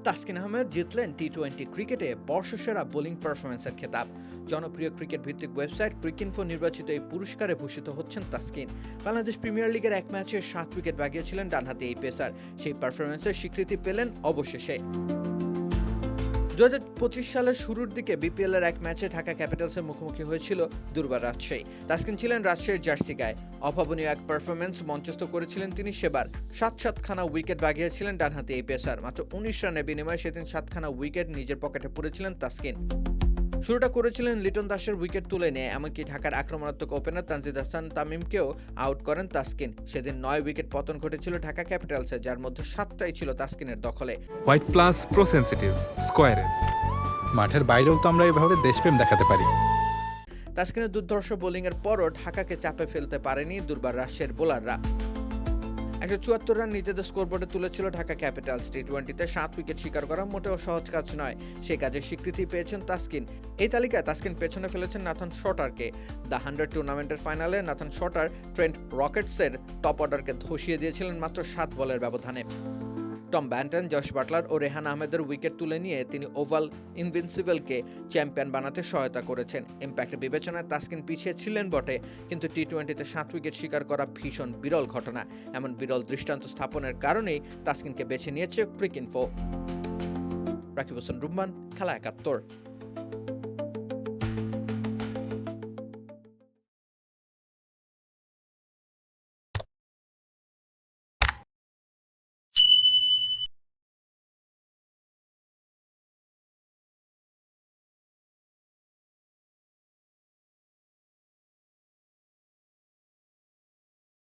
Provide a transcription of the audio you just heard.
তাসকিন আহমেদ জিতলেন টি-20 ক্রিকেটে বর্ষসেরা বোলিং পারফরম্যান্সের খেতাব। জনপ্রিয় ক্রিকেট ভিত্তিক ওয়েবসাইট ক্রিকইনফো নির্বাচিত এই পুরস্কারে ভূষিত হচ্ছেন তাসকিন। বাংলাদেশ প্রিমিয়ার লিগের এক ম্যাচে 7 উইকেট বাগিয়েছিলেন ডানহাতি এই পেসার। সেই পারফরম্যান্সের স্বীকৃতি পেলেন অবশেষে। 2025 সালের শুরুর দিকে বিপিএল এর এক ম্যাচে ঢাকা ক্যাপিটালসের মুখোমুখি হয়েছিল দুর্বার রাজশাহী। তাসকিন ছিলেন রাজশাহীর জার্সি গায়ে। অভাবনীয় এক পারফরম্যান্স মঞ্চস্থ করেছিলেন তিনি সেবার। 7 উইকেট বাগিয়েছিলেন ডানহাতি এই পেসার। মাত্র 19 রানের বিনিময়ে সেদিন 7 উইকেট নিজের পকেটে পুরেছিলেন তাসকিন। শুরুটা করেছিলেন লিটন দাসের উইকেট তুলে নিয়ে, এমনকি ঢাকার আক্রমণাত্মক ওপেনার তানজিদ হাসান তামিমকেও আউট করেন তাসকিন। সেদিন 9 উইকেট পতন ঘটেছিল ঢাকা ক্যাপিটালসে, যার মধ্যে 7টাই ছিল তাসকিনের দখলে। হোয়াইট প্লাস প্রো সেনসিটিভ স্কয়ারে। মাঠের বাইরেও তো আমরা এভাবে দেশপ্রেম দেখাতে পারি। তাসকিনের দুর্ধর্ষ বোলিংয়ের পরও ঢাকাকে চাপে ফেলতে পারেনি দুর্বার রাজশাহীর বোলাররা। 174 রান নিজেদের স্কোরবোর্ডে তুলেছিল ঢাকা ক্যাপিটালস। টি-20তে 7 উইকেট শিকার করা মোটেও সহজ কাজ নয়। সেই কাজে স্বীকৃতি পেয়েছেন তাসকিন। এই তালিকায় তাসকিন পেছনে ফেলেছেন নাথান শটারকে। দ্য 100 টুর্নামেন্টের ফাইনালে নাথান শটার ট্রেন্ট রকেটসের টপ অর্ডারকে ধসিয়ে দিয়েছিলেন মাত্র 7 বলের ব্যবধানে। টম ব্যান্টন, জশ বাটলার ও রেহান আহমেদের উইকেট তুলে নিয়ে তিনি ওভাল ইনভিনসিবলকে চ্যাম্পিয়ন বানাতে সহায়তা করেছেন। ইম্প্যাক্টের বিবেচনায় তাসকিন পিছিয়ে ছিলেন বটে, কিন্তু টি-20তে 7 উইকেট শিকার করা ভীষণ বিরল ঘটনা। এমন বিরল দৃষ্টান্ত স্থাপনের কারণেই তাসকিনকে বেছে নিয়েছে ক্রিকইনফো। রাকিব হোসেন রুম্মান, খেলা 71।